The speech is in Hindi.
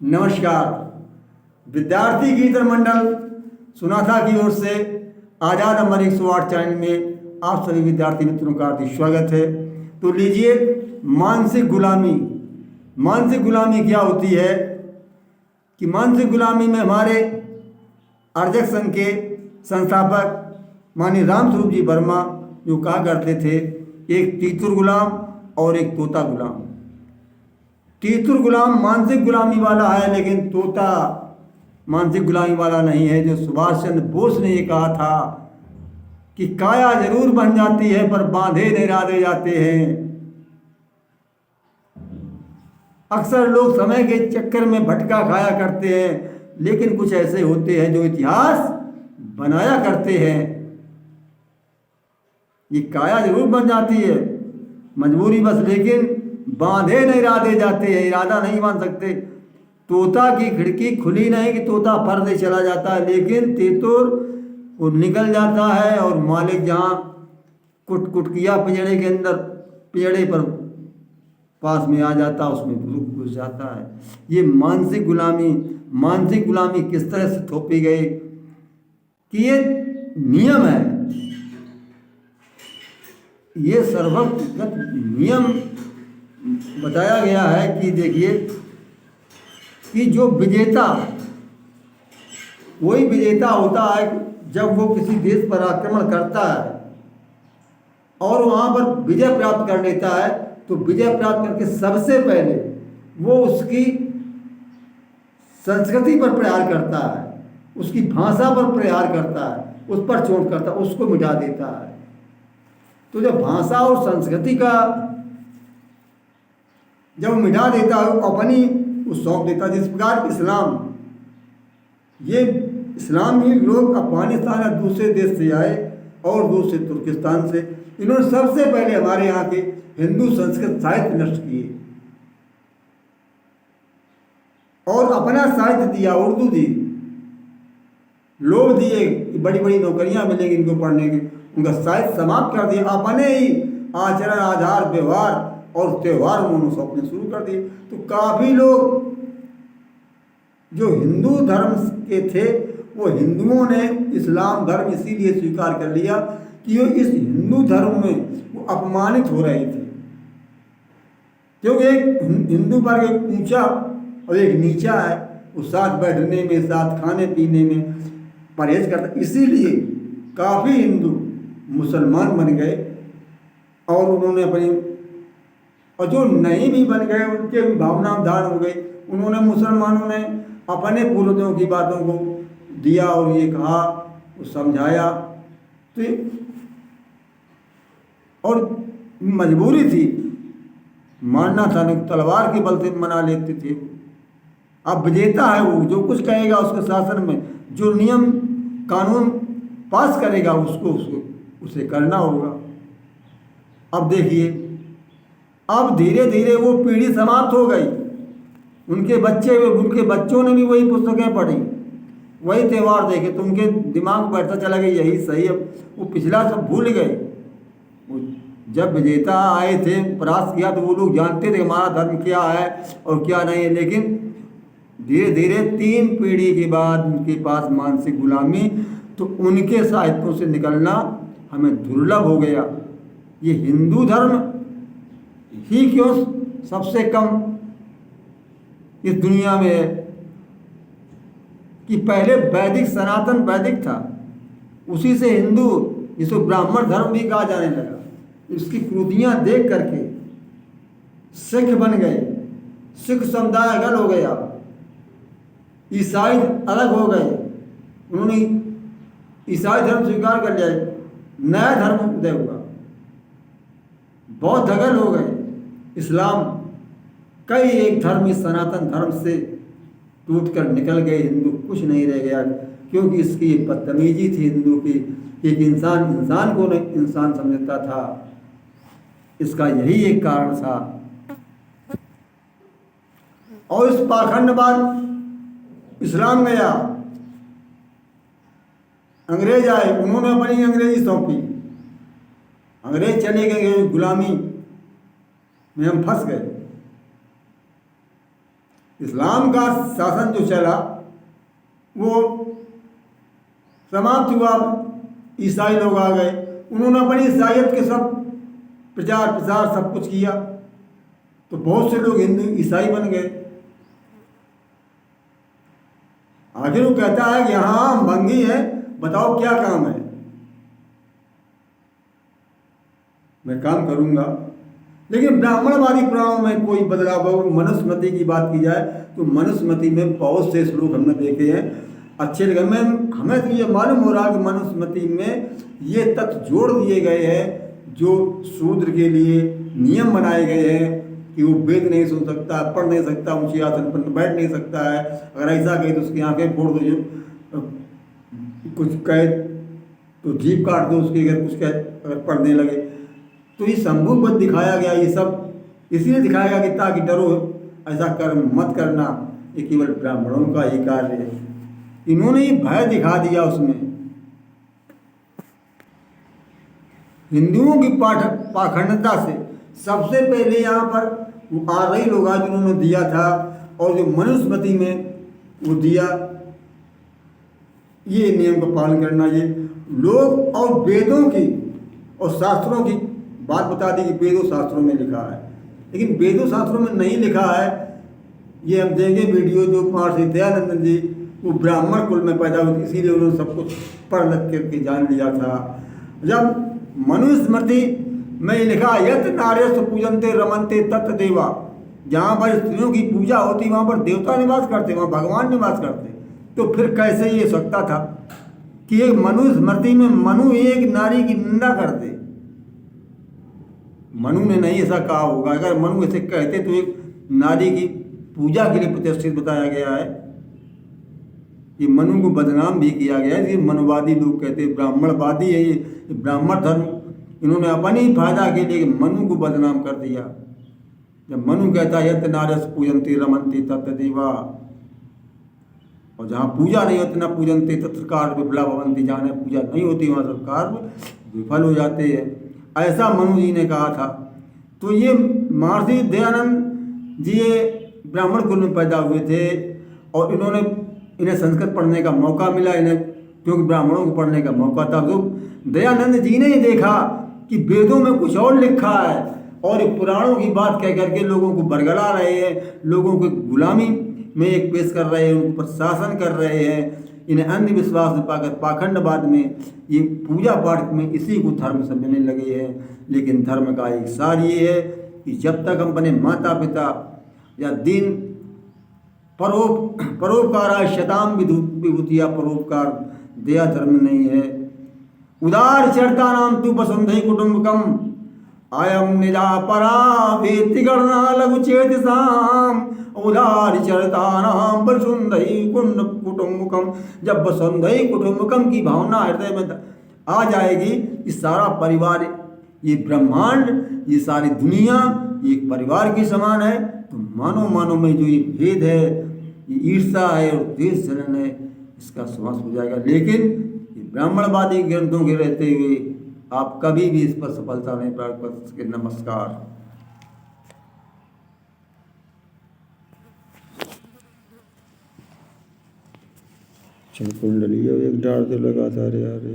नमस्कार। विद्यार्थी गीत मंडल सुनाथा की ओर से आज़ाद नंबर 108 चैनल में आप सभी विद्यार्थी मित्रों का हार्दिक स्वागत है। तो लीजिए, मानसिक गुलामी। मानसिक गुलामी क्या होती है कि मानसिक गुलामी में हमारे आर्यक संघ के संस्थापक माननीय रामस्वरूप जी वर्मा जो कहा करते थे, एक तीतुर गुलाम और एक तोता गुलाम। तीतुर गुलाम मानसिक गुलामी वाला है, लेकिन तोता मानसिक गुलामी वाला नहीं है। जो सुभाष चंद्र बोस ने ये कहा था कि काया जरूर बन जाती है पर बांधे नहीं राधे जाते हैं। अक्सर लोग समय के चक्कर में भटका खाया करते हैं, लेकिन कुछ ऐसे होते हैं जो इतिहास बनाया करते हैं। ये काया जरूर बन जाती है, मजबूरी बस, लेकिन बांधे नहीं राधे जाते हैं। इरादा नहीं बांध सकते। तोता की खिड़की खुली नहीं कि तोता पर्दे चला जाता है, लेकिन तीतुर वो निकल जाता है और मालिक जहाँ कुट कुट किया पिंजड़े के अंदर, पिंजड़े पर पास में आ जाता है, उसमें घुस जाता है। ये मानसिक गुलामी किस तरह से थोपी गई कि ये नियम है, ये सर्वगत नियम बताया गया है कि देखिए कि जो विजेता, वही विजेता होता है जब वो किसी देश पर आक्रमण करता है और वहाँ पर विजय प्राप्त कर लेता है। तो विजय प्राप्त करके सबसे पहले वो उसकी संस्कृति पर प्रहार करता है, उसकी भाषा पर प्रहार करता है, उस पर चोट करता है, उसको मिटा देता है। तो जब भाषा और संस्कृति का जब मिटा देता है, वो अपनी उस सौंप देता है। जिस प्रकार इस्लाम ही लोग अफगानिस्तान या दूसरे देश से आए और दूसरे तुर्किस्तान से, इन्होंने सबसे पहले हमारे यहाँ के हिंदू संस्कृत साहित्य नष्ट किए और अपना साहित्य दिया, उर्दू दी, लोग दिए कि बड़ी बड़ी नौकरियां मिलेंगी इनको पढ़ने की, उनका साहित्य समाप्त कर दिया। अपने ही आचरण, आधार, व्यवहार और त्यौहार उन्होंने सौंपने शुरू कर दिए। तो काफ़ी लोग जो हिंदू धर्म के थे, वो हिंदुओं ने इस्लाम धर्म इसीलिए स्वीकार कर लिया कि वो इस हिंदू धर्म में वो अपमानित हो रहे थे, क्योंकि एक हिंदू पर एक ऊंचा और एक नीचा है। वो साथ बैठने में, साथ खाने पीने में परहेज करता, इसीलिए काफ़ी हिंदू मुसलमान बन गए और उन्होंने अपनी, और जो नहीं भी बन गए उनके भी भावना धारण हो गई। उन्होंने, मुसलमानों ने अपने पूर्वजों की बातों को दिया और ये कहा, समझाया। तो और मजबूरी थी, मानना था, नहीं तलवार के बल से मना लेते थे। अब विजेता है वो, जो कुछ कहेगा उसके शासन में, जो नियम कानून पास करेगा उसको उसे करना होगा। अब देखिए, अब धीरे धीरे वो पीढ़ी समाप्त हो गई। उनके बच्चों ने भी वही पुस्तकें पढ़ी, वही त्यौहार देखे, तो उनके दिमाग में बैठता चला गया यही सही। अब वो पिछला सब भूल गए। जब विजेता आए थे, परास्त किया, तो वो लोग जानते थे हमारा धर्म क्या है और क्या नहीं है, लेकिन धीरे धीरे 3 पीढ़ी के बाद उनके पास मानसिक गुलामी, तो उनके साहित्यों से निकलना हमें दुर्लभ हो गया। ये हिंदू धर्म ही क्यों सबसे कम इस दुनिया में है कि पहले वैदिक, सनातन वैदिक था, उसी से हिंदू, जिसको ब्राह्मण धर्म भी कहा जाने लगा। इसकी कृतियाँ देख करके सिख बन गए, सिख समुदाय अलग हो गया, ईसाई अलग हो गए, उन्होंने ईसाई धर्म स्वीकार कर लिया, नया धर्म उदय हुआ, बौद्ध अलग हो गए, इस्लाम, कई एक धर्म इस सनातन धर्म से टूट कर निकल गए। हिंदू कुछ नहीं रह गया, क्योंकि इसकी बदतमीजी थी हिंदू की। एक इंसान को नहीं इंसान समझता था, इसका यही एक कारण था। और इस पाखंड बाद इस्लाम गया, अंग्रेज आए, उन्होंने अपनी अंग्रेजी सौंपी, अंग्रेज चले गए, गुलामी में हम फंस गए। इस्लाम का शासन जो चला वो समाप्त हुआ। ईसाई लोग आ गए, उन्होंने अपनी ईसाइयत के सब प्रचार प्रसार सब कुछ किया, तो बहुत से लोग हिंदू ईसाई बन गए। आखिर वो कहता है कि हाँ हम भंगी हैं, बताओ क्या काम है, मैं काम करूंगा। लेकिन ब्राह्मणवादी पुराणों में कोई बदलाव हो। मनुस्मृति की बात की जाए तो मनुस्मृति में बहुत से श्लोक हमने देखे हैं, अच्छे लगे। हमें तो ये मालूम हो रहा कि मनुस्मृति में ये तथ्य जोड़ दिए गए हैं जो शूद्र के लिए नियम बनाए गए हैं कि वो वेद नहीं सुन सकता, पढ़ नहीं सकता, ऊंचे आसन पर बैठ नहीं सकता है, अगर ऐसा कहे तो उसकी आंखें फोड़ दो, जो कुछ कहे तो जीभ काट दो उसकी, अगर कुछ कहे अगर पढ़ने लगे तो ये संभव दिखाया गया। ये सब इसलिए दिखाया गया कि ताकि डरो, ऐसा कर्म मत करना, ये केवल ब्राह्मणों का ही कार्य है। इन्होंने ये भय दिखा दिया उसमें। हिंदुओं की पाखंडता से सबसे पहले यहाँ पर वो आर्य लोग आज उन्होंने दिया था, और जो मनुस्मृति में वो दिया, ये नियम का पालन करना। ये लोग और वेदों की और शास्त्रों की बात बता दी कि वेदों शास्त्रों में लिखा है, लेकिन वेदों शास्त्रों में नहीं लिखा है। ये हम देंगे वीडियो, जो महर्षि दयानंद जी वो ब्राह्मण कुल में पैदा हुए, इसीलिए उन्होंने सब कुछ पढ़ लिख करके जान लिया था। जब मनुस्मृति में लिखा यत नार्यस्तु पूजन्ते रमन्ते तत् देवा, जहाँ पर स्त्रियों की पूजा होती वहाँ पर देवता निवास करते, वहाँ भगवान निवास करते, तो फिर कैसे ये सकता था कि एक मनुस्मृति में मनु एक नारी की निंदा करते? मनु ने नहीं ऐसा कहा होगा। अगर मनु ऐसे कहते तो एक नारी की पूजा के लिए प्रतिष्ठित बताया गया है। ये मनु को बदनाम भी किया गया है। ये मनुवादी लोग कहते हैं, ब्राह्मणवादी है ये ब्राह्मण धर्म, इन्होंने अपने ही फायदा के लिए मनु को बदनाम कर दिया। जब मनु कहता है यत नार्यस पूजन्ते रमन्ते तत् देवा, और जहाँ पूजा नहीं होती ना पूजन्ते तत्र कार्य विफला भवन्ति, जहाँ पूजा नहीं होती वहाँ सब कार्य विफल हो जाते हैं, ऐसा मनु जी ने कहा था। तो ये महर्षि दयानंद जी ये ब्राह्मण कुल में पैदा हुए थे, और इन्हें संस्कृत पढ़ने का मौका मिला, इन्हें क्योंकि ब्राह्मणों को पढ़ने का मौका था। तो दयानंद जी ने देखा कि वेदों में कुछ और लिखा है, और पुराणों की बात कह करके लोगों को बरगला रहे हैं, लोगों को गुलामी में एक पेश कर रहे हैं, उनको शासन कर रहे हैं। इन्हें अंधविश्वास में पाकर पाखंडवाद में ये पूजा पाठ में इसी को धर्म समझने लगे हैं। लेकिन धर्म का एक सार ये है कि जब तक हम अपने माता पिता या दीन परोपकार शताम विभूतिया परोपकार दया धर्म नहीं है। उदार चरता नाम तु वसुंधै कुटुंबकम आयम निजा परा वेति गणना लघु चेतसाम उदार चरता नाम वसुंधै कुटुंबकम। जब वसुंधै कुटुंबकम की भावना हृदय में आ जाएगी, ये सारा परिवार, ये ब्रह्मांड, ये सारी दुनिया ये एक परिवार के समान है, तो मानो मानो में जो ये भेद है, ये ईर्ष्या है और द्वेष जलन है, इसका समास हो जाएगा। लेकिन ये ब्राह्मणवादी ग्रंथों के रहते हुए आप कभी भी इस पर सफलता नहीं प्राप्त कर सके। नमस्कार। चल कुंडली एक डाल के लगा था यार।